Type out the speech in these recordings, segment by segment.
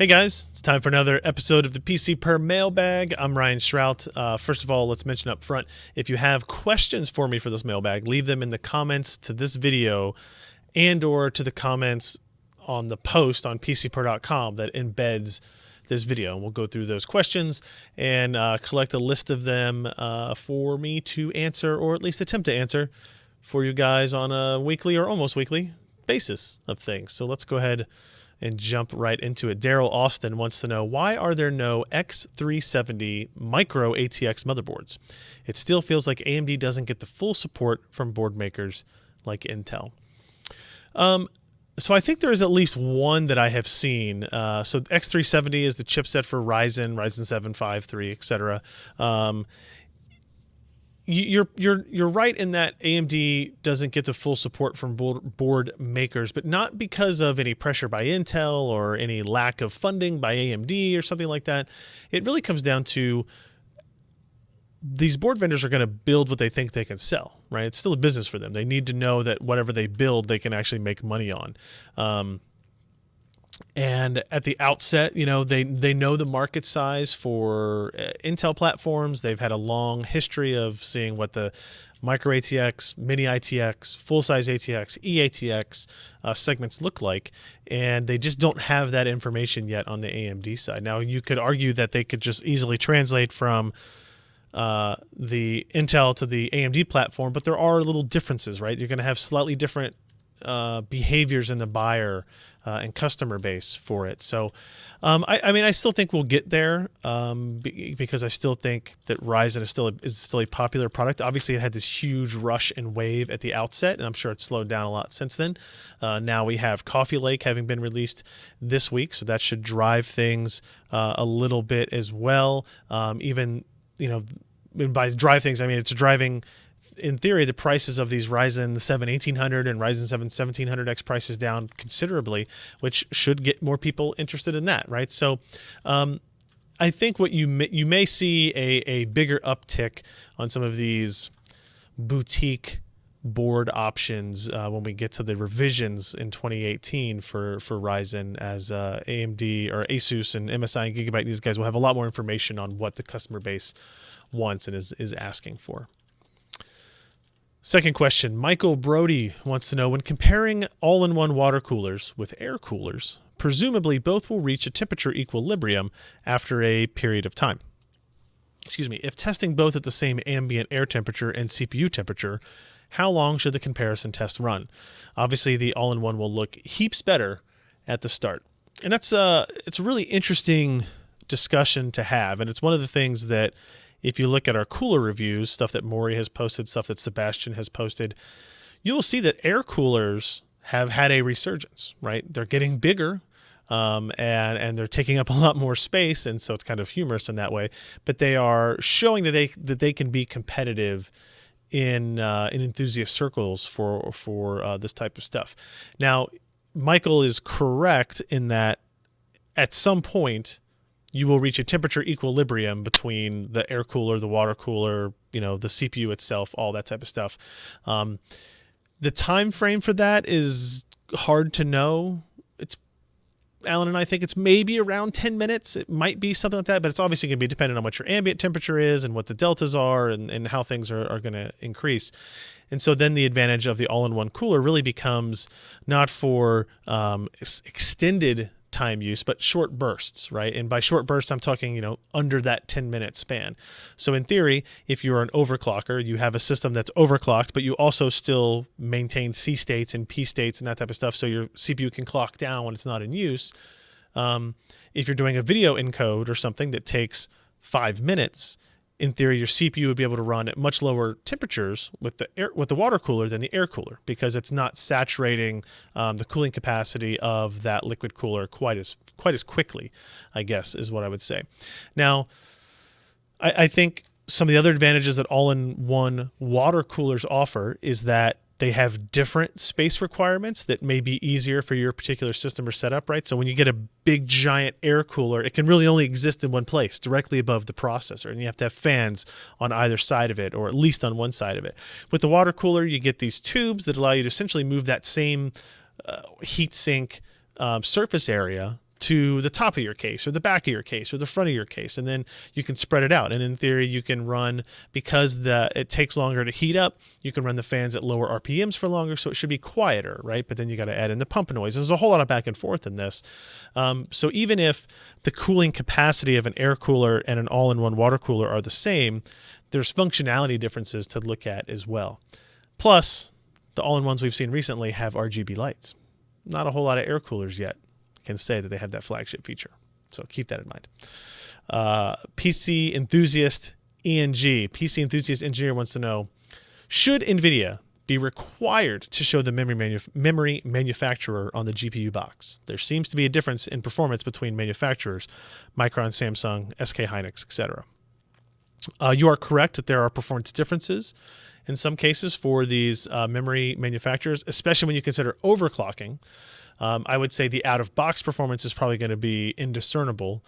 Hey guys, it's time for another episode of the PCPer Mailbag. I'm Ryan Shrout. First of all, let's mention up front, if you have questions for me for this mailbag, leave them in the comments to this video and or to the comments on the post on PCPer.com that embeds this video. And we'll go through those questions and collect a list of them for me to answer, or at least attempt to answer for you guys on a weekly or almost weekly basis of things. So let's go ahead and jump right into it. Daryl Austin wants to know, why are there no X370 micro ATX motherboards? It still feels like AMD doesn't get the full support from board makers like Intel. So I think there is at least one that I have seen. So X370 is the chipset for Ryzen 7, 5, 3, etc. You're right in that AMD doesn't get the full support from board makers, but not because of any pressure by Intel or any lack of funding by AMD or something like that. It really comes down to these board vendors are going to build what they think they can sell, right? It's still a business for them. They need to know that whatever they build, they can actually make money on. And at the outset, you know, they know the market size for Intel platforms. They've had a long history of seeing what the micro ATX, mini ITX, full-size ATX, eATX segments look like, and they just don't have that information yet on the AMD side. Now, you could argue that they could just easily translate from the Intel to the AMD platform, but there are little differences, right? You're going to have slightly different behaviors in the buyer and customer base for it. So I mean, I still think we'll get there because I still think that Ryzen is still a popular product. Obviously, it had this huge rush and wave at the outset, and I'm sure it's slowed down a lot since then. Now we have Coffee Lake having been released this week, so that should drive things a little bit as well. Even, you know, by drive things, I mean it's driving, in theory, the prices of these Ryzen 7 1800 and Ryzen 7 1700X prices down considerably, which should get more people interested in that, right? So I think what you may see a bigger uptick on some of these boutique board options when we get to the revisions in 2018 for Ryzen, as AMD or Asus and MSI and Gigabyte, these guys will have a lot more information on what the customer base wants and is asking for. Second question, Michael Brody wants to know, when comparing all-in-one water coolers with air coolers, presumably both will reach a temperature equilibrium after a period of time. Excuse me, if testing both at the same ambient air temperature and CPU temperature, how long should the comparison test run? Obviously, the all-in-one will look heaps better at the start. And it's a really interesting discussion to have, and it's one of the things that, if you look at our cooler reviews, stuff that Maury has posted, stuff that Sebastian has posted, you'll see that air coolers have had a resurgence, right? They're getting bigger, and they're taking up a lot more space, and so it's kind of humorous in that way. But they are showing that they can be competitive in enthusiast circles for this type of stuff. Now, Michael is correct in that at some point you will reach a temperature equilibrium between the air cooler, the water cooler, you know, the CPU itself, all that type of stuff. The time frame for that is hard to know. Alan and I think it's maybe around 10 minutes. It might be something like that, but it's obviously going to be dependent on what your ambient temperature is and what the deltas are and how things are going to increase. And so then the advantage of the all-in-one cooler really becomes not for extended time use, but short bursts, right? And by short bursts, I'm talking, you know, under that 10-minute span. So in theory, if you're an overclocker, you have a system that's overclocked, but you also still maintain C states and P states and that type of stuff, so your CPU can clock down when it's not in use. If you're doing a video encode or something that takes 5 minutes, in theory, your CPU would be able to run at much lower temperatures with the water cooler than the air cooler, because it's not saturating the cooling capacity of that liquid cooler quite as quickly, I guess, is what I would say. Now, I think some of the other advantages that all-in-one water coolers offer is that they have different space requirements that may be easier for your particular system or setup, right? So when you get a big giant air cooler, it can really only exist in one place, directly above the processor, and you have to have fans on either side of it, or at least on one side of it. With the water cooler, you get these tubes that allow you to essentially move that same heat sink surface area to the top of your case or the back of your case or the front of your case, and then you can spread it out. And in theory, you can run, because it takes longer to heat up, you can run the fans at lower RPMs for longer, so it should be quieter, right? But then you got to add in the pump noise. There's a whole lot of back and forth in this. So even if the cooling capacity of an air cooler and an all-in-one water cooler are the same, there's functionality differences to look at as well. Plus, the all-in-ones we've seen recently have RGB lights. Not a whole lot of air coolers yet can say that they have that flagship feature. So keep that in mind. PC Enthusiast PC Enthusiast Engineer wants to know, should NVIDIA be required to show the memory manufacturer on the GPU box? There seems to be a difference in performance between manufacturers, Micron, Samsung, SK Hynix, etc. You are correct that there are performance differences in some cases for these memory manufacturers, especially when you consider overclocking. I would say the out-of-box performance is probably going to be indiscernible.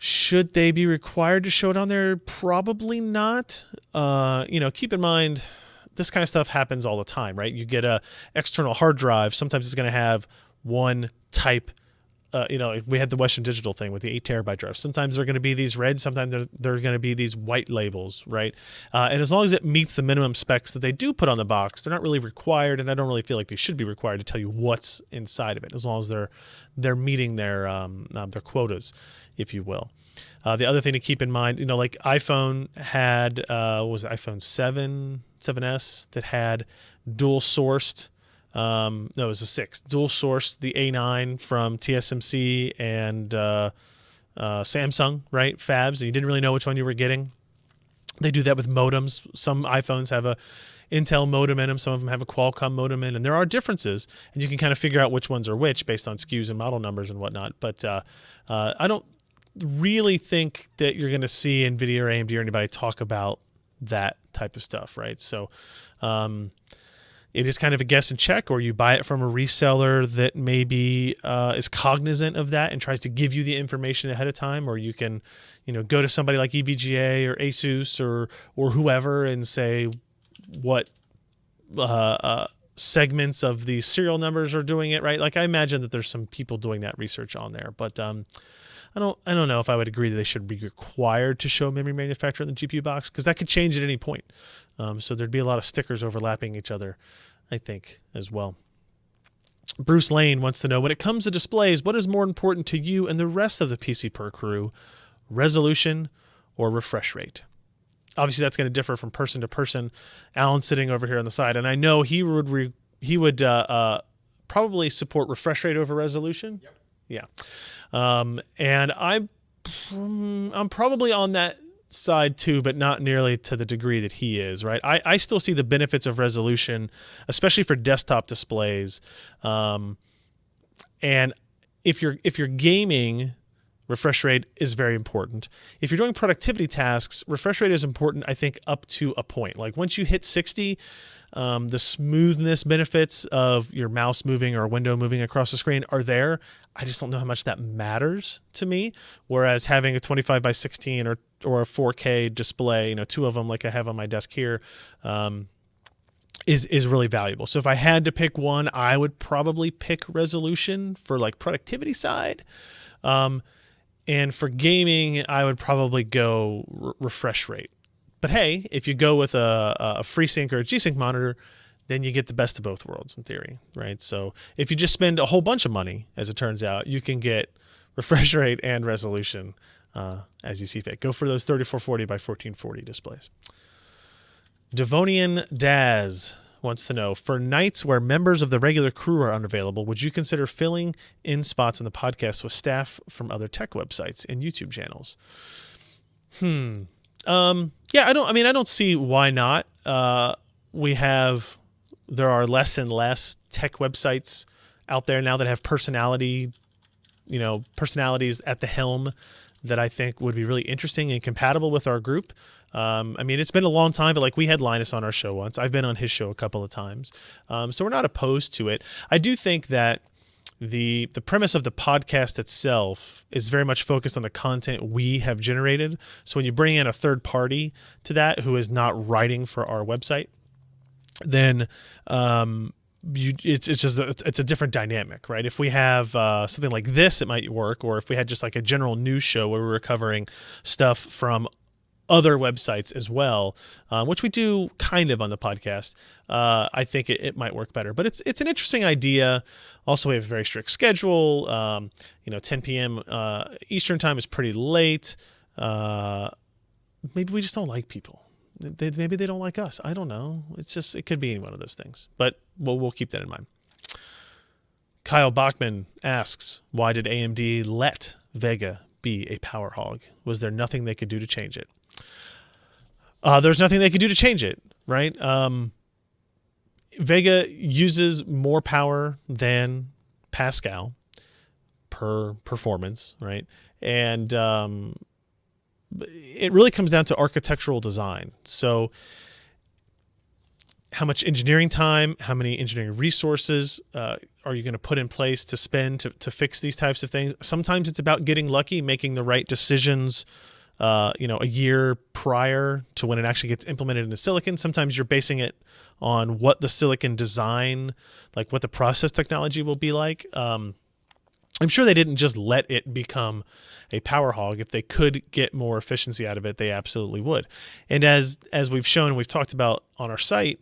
Should they be required to show it on there? Probably not. Keep in mind, this kind of stuff happens all the time, right? You get a external hard drive. Sometimes it's going to have one type. We had the Western Digital thing with the 8 terabyte drive. Sometimes they're going to be these red, sometimes they're going to be these white labels, right? And as long as it meets the minimum specs that they do put on the box, they're not really required, and I don't really feel like they should be required to tell you what's inside of it, as long as they're meeting their quotas, if you will. The other thing to keep in mind, like iPhone had, was it iPhone 7S that had dual sourced. No, it was a 6. Dual sourced the A9 from TSMC and Samsung, right? Fabs, and you didn't really know which one you were getting. They do that with modems. Some iPhones have a Intel modem in them. Some of them have a Qualcomm modem in, and there are differences, and you can kind of figure out which ones are which based on SKUs and model numbers and whatnot. But I don't really think that you're going to see NVIDIA or AMD or anybody talk about that type of stuff, right? So it is kind of a guess and check, or you buy it from a reseller that maybe is cognizant of that and tries to give you the information ahead of time, or you can, go to somebody like EVGA or Asus or whoever and say what segments of the serial numbers are doing it, right? Like, I imagine that there's some people doing that research on there, but I don't know if I would agree that they should be required to show memory manufacturer in the GPU box, because that could change at any point. So there'd be a lot of stickers overlapping each other, I think, as well. Bruce Lane wants to know, when it comes to displays, what is more important to you and the rest of the PCPer crew, resolution or refresh rate? Obviously, that's going to differ from person to person. Alan's sitting over here on the side, and I know he would probably support refresh rate over resolution. Yep. Yeah. And I'm probably on that side too, but not nearly to the degree that he is, right? I still see the benefits of resolution, especially for desktop displays. And if you're gaming, refresh rate is very important. If you're doing productivity tasks, refresh rate is important, I think, up to a point. Like, once you hit 60, the smoothness benefits of your mouse moving or a window moving across the screen are there. I just don't know how much that matters to me. Whereas having a 25 by 16 or a 4K display, 2 of them like I have on my desk here, is really valuable. So if I had to pick one, I would probably pick resolution for like productivity side. And for gaming, I would probably go refresh rate. But hey, if you go with a FreeSync or a G-Sync monitor, then you get the best of both worlds in theory, right? So if you just spend a whole bunch of money, as it turns out, you can get refresh rate and resolution as you see fit. Go for those 3440 by 1440 displays. Devonian Daz wants to know, for nights where members of the regular crew are unavailable, would you consider filling in spots in the podcast with staff from other tech websites and YouTube channels? Yeah, I don't see why not. There are less and less tech websites out there now that have personalities at the helm that I think would be really interesting and compatible with our group. It's been a long time, but like, we had Linus on our show once. I've been on his show a couple of times. So we're not opposed to it. I do think that the premise of the podcast itself is very much focused on the content we have generated. So when you bring in a third party to that who is not writing for our website, then it's a different dynamic, right? If we have something like this, it might work, or if we had just like a general news show where we were covering stuff from other websites as well, which we do kind of on the podcast, I think it might work better. But it's an interesting idea. Also, we have a very strict schedule. 10 p.m. Eastern time is pretty late. Maybe we just don't like people. Maybe they don't like us. I don't know. It could be any one of those things. But we'll keep that in mind. Kyle Bachman asks, why did AMD let VEGA be a power hog? Was there nothing they could do to change it? There's nothing they could do to change it, right? VEGA uses more power than Pascal per performance, right? And it really comes down to architectural design. So how much engineering time, how many engineering resources are you going to put in place to spend to fix these types of things? Sometimes it's about getting lucky, making the right decisions a year prior to when it actually gets implemented into silicon. Sometimes you're basing it on what the silicon design, like what the process technology will be like. I'm sure they didn't just let it become a power hog. If they could get more efficiency out of it, they absolutely would. And as we've shown, we've talked about on our site,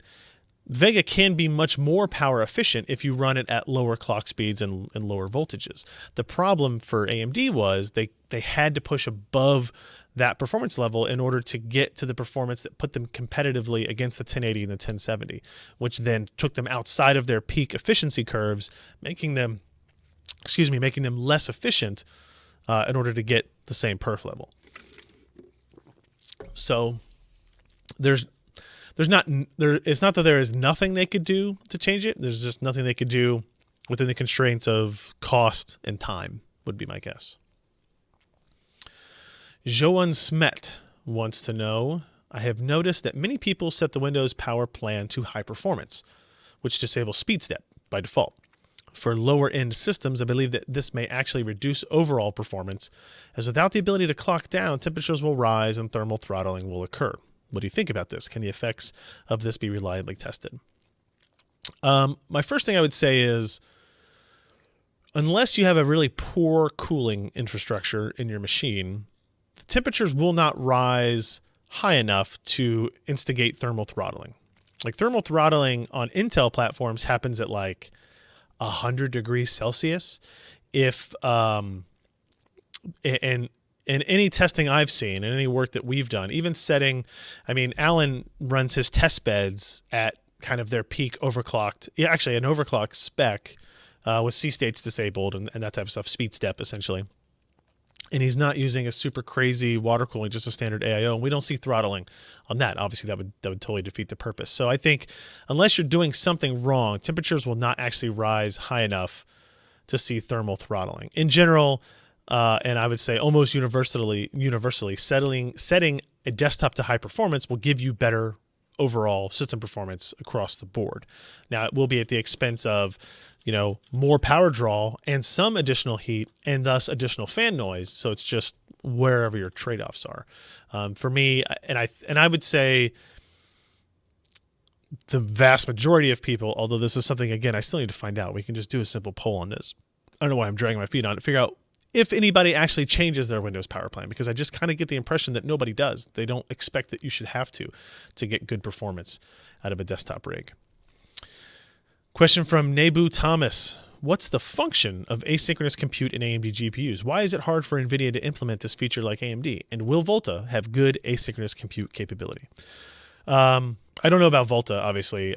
VEGA can be much more power efficient if you run it at lower clock speeds and lower voltages. The problem for AMD was they had to push above that performance level in order to get to the performance that put them competitively against the 1080 and the 1070, which then took them outside of their peak efficiency curves, making them less efficient in order to get the same perf level. So it's not that there is nothing they could do to change it. There's just nothing they could do within the constraints of cost and time, would be my guess. Joan Smet wants to know, I have noticed that many people set the Windows power plan to high performance, which disables speed step by default. For lower end systems, I believe that this may actually reduce overall performance, as without the ability to clock down, temperatures will rise and thermal throttling will occur. What do you think about this? Can the effects of this be reliably tested? My first thing I would say is, unless you have a really poor cooling infrastructure in your machine, the temperatures will not rise high enough to instigate thermal throttling. Like thermal throttling on Intel platforms happens at like 100 degrees Celsius. If in any testing I've seen and any work that we've done, even setting, Alan runs his test beds at kind of their peak overclocked, an overclocked spec with C states disabled and that type of stuff, speed step essentially. And he's not using a super crazy water cooling, just a standard AIO, and we don't see throttling on that. Obviously, that would totally defeat the purpose. So I think unless you're doing something wrong, temperatures will not actually rise high enough to see thermal throttling. In general, and I would say almost universally, setting a desktop to high performance will give you better overall system performance across the board. Now, it will be at the expense of more power draw and some additional heat and thus additional fan noise. So it's just wherever your trade-offs are. For me, and I would say the vast majority of people, although this is something, again, I still need to find out. We can just do a simple poll on this. I don't know why I'm dragging my feet on it, figure out if anybody actually changes their Windows power plan, because I just kind of get the impression that nobody does. They don't expect that you should have to get good performance out of a desktop rig. Question from Nebu Thomas. What's the function of asynchronous compute in AMD GPUs? Why is it hard for NVIDIA to implement this feature like AMD? And will Volta have good asynchronous compute capability? I don't know about Volta, obviously.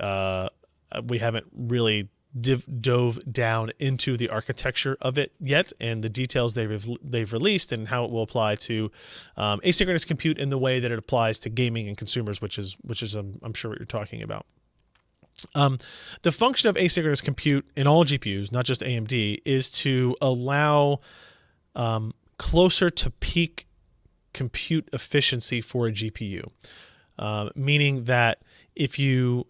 We haven't really dove down into the architecture of it yet and the details they've released and how it will apply to asynchronous compute in the way that it applies to gaming and consumers, which is I'm sure what you're talking about. The function of asynchronous compute in all GPUs, not just AMD, is to allow closer to peak compute efficiency for a GPU, meaning that if you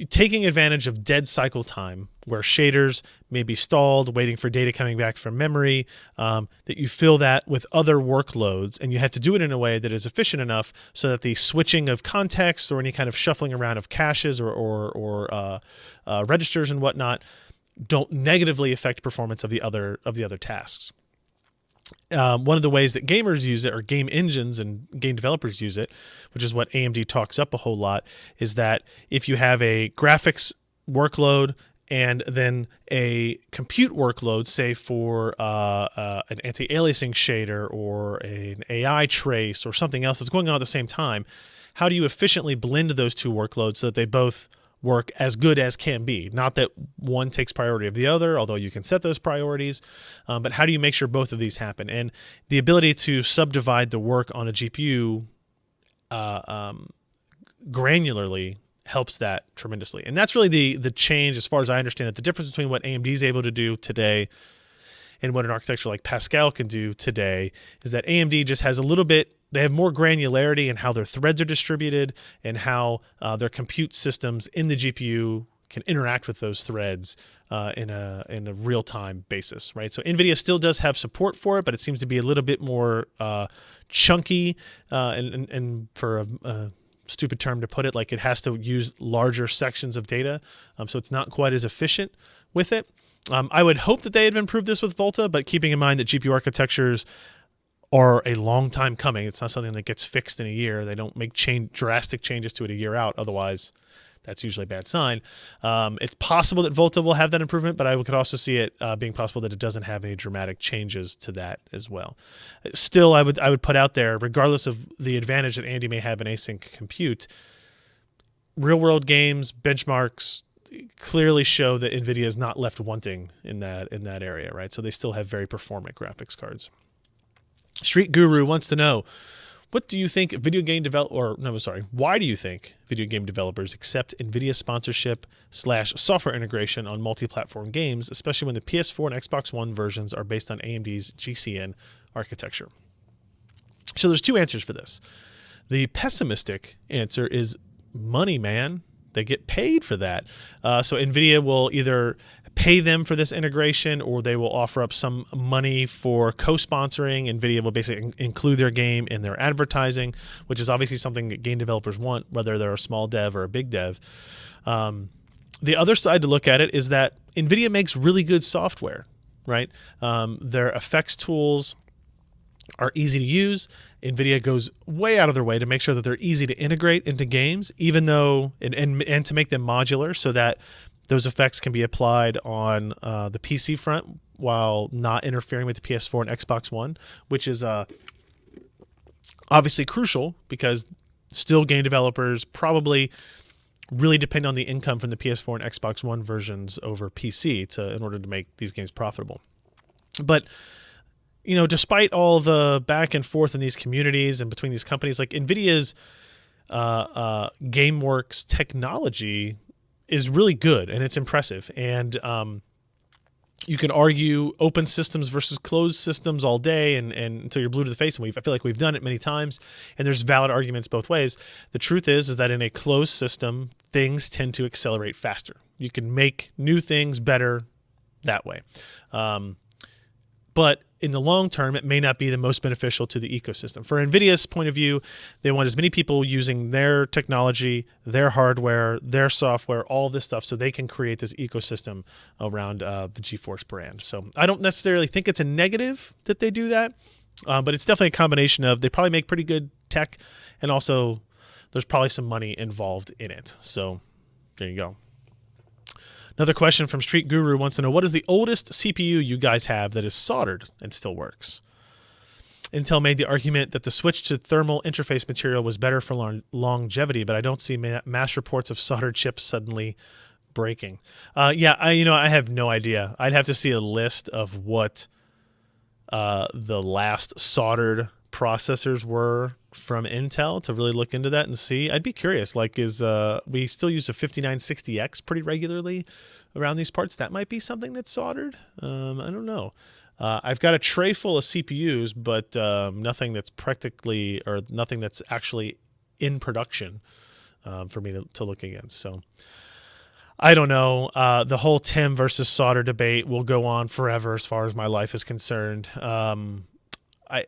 taking advantage of dead cycle time where shaders may be stalled, waiting for data coming back from memory, that you fill that with other workloads, and you have to do it in a way that is efficient enough so that the switching of context or any kind of shuffling around of caches or registers and whatnot don't negatively affect performance of the other tasks. One of the ways that gamers use it, or game engines and game developers use it, which is what AMD talks up a whole lot, is that if you have a graphics workload and then a compute workload, say for an anti-aliasing shader or an AI trace or something else that's going on at the same time, how do you efficiently blend those two workloads so that they both work as good as can be? Not that one takes priority of the other, although you can set those priorities, but how do you make sure both of these happen? And the ability to subdivide the work on a GPU granularly helps that tremendously. And that's really the change, as far as I understand it. The difference between what AMD is able to do today and what an architecture like Pascal can do today is that AMD just has a little bit, they have more granularity in how their threads are distributed and how their compute systems in the GPU can interact with those threads in a real-time basis, right? So NVIDIA still does have support for it, but it seems to be a little bit more chunky, and for a stupid term to put it, like it has to use larger sections of data, so it's not quite as efficient with it. I would hope that they had improved this with Volta, but keeping in mind that GPU architectures are a long time coming. It's not something that gets fixed in a year. They don't make drastic changes to it a year out. Otherwise, that's usually a bad sign. It's possible that Volta will have that improvement, but I could also see it being possible that it doesn't have any dramatic changes to that as well. Still, I would put out there, regardless of the advantage that AMD may have in async compute, real-world games, benchmarks, clearly show that NVIDIA is not left wanting in that area, right? So they still have very performant graphics cards. Street Guru wants to know, why do you think video game developers accept NVIDIA sponsorship / software integration on multi-platform games, especially when the PS4 and Xbox One versions are based on AMD's GCN architecture? So there's two answers for this. The pessimistic answer is money, man. They get paid for that. So NVIDIA will either pay them for this integration, or they will offer up some money for co-sponsoring. NVIDIA will basically include their game in their advertising, which is obviously something that game developers want, whether they're a small dev or a big dev. The other side to look at it is that NVIDIA makes really good software, right? Their effects tools are easy to use. NVIDIA goes way out of their way to make sure that they're easy to integrate into games, even though, and to make them modular so that those effects can be applied on the PC front while not interfering with the PS4 and Xbox One, which is obviously crucial because still game developers probably really depend on the income from the PS4 and Xbox One versions over PC in order to make these games profitable. But despite all the back and forth in these communities and between these companies, like NVIDIA's GameWorks technology is really good and it's impressive. And you can argue open systems versus closed systems all day and until you're blue to the face. And I feel like we've done it many times, and there's valid arguments both ways. The truth is that in a closed system, things tend to accelerate faster. You can make new things better that way. But in the long term, it may not be the most beneficial to the ecosystem. For NVIDIA's point of view, they want as many people using their technology, their hardware, their software, all this stuff, so they can create this ecosystem around the GeForce brand. So I don't necessarily think it's a negative that they do that, but it's definitely a combination of they probably make pretty good tech, and also there's probably some money involved in it. So there you go. Another question from Street Guru wants to know, what is the oldest CPU you guys have that is soldered and still works? Intel made the argument that the switch to thermal interface material was better for longevity, but I don't see mass reports of soldered chips suddenly breaking. I have no idea. I'd have to see a list of what the last soldered processors were from Intel to really look into that and see. I'd be curious, we still use a 5960X pretty regularly around these parts. That might be something that's soldered. I don't know. I've got a tray full of CPUs, but nothing that's nothing that's actually in production for me to look against. So I don't know. The whole Tim versus solder debate will go on forever as far as my life is concerned. I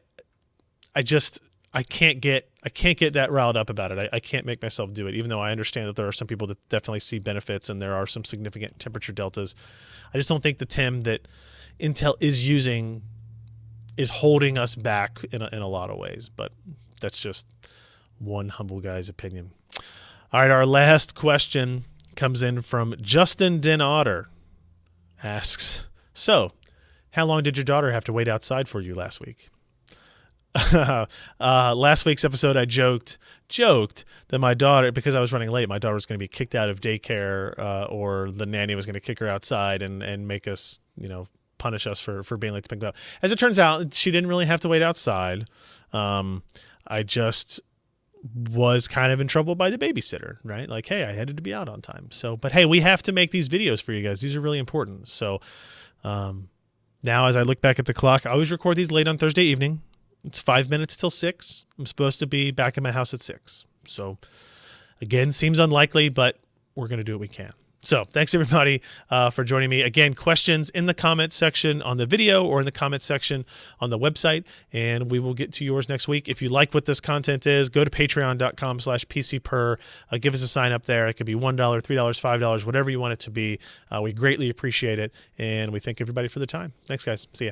can't get that riled up about it. I can't make myself do it, even though I understand that there are some people that definitely see benefits and there are some significant temperature deltas. I just don't think the Tim that Intel is using is holding us back in a lot of ways. But that's just one humble guy's opinion. All right, our last question comes in from Justin Den Otter. Asks, so how long did your daughter have to wait outside for you last week? Last week's episode, I joked that my daughter, because I was running late, my daughter was going to be kicked out of daycare, or the nanny was going to kick her outside and make us, punish us for being late to pick them up. As it turns out, she didn't really have to wait outside. I just was kind of in trouble by the babysitter, right? Like, hey, I had to be out on time. So, but hey, we have to make these videos for you guys. These are really important. So, now as I look back at the clock, I always record these late on Thursday evening. It's 5 minutes till 6. I'm supposed to be back in my house at 6. So again, seems unlikely, but we're going to do what we can. So thanks everybody for joining me. Again, questions in the comments section on the video or in the comments section on the website, and we will get to yours next week. If you like what this content is, go to patreon.com/PCPer. Give us a sign up there. It could be $1, $3, $5, whatever you want it to be. We greatly appreciate it, and we thank everybody for their time. Thanks, guys. See ya.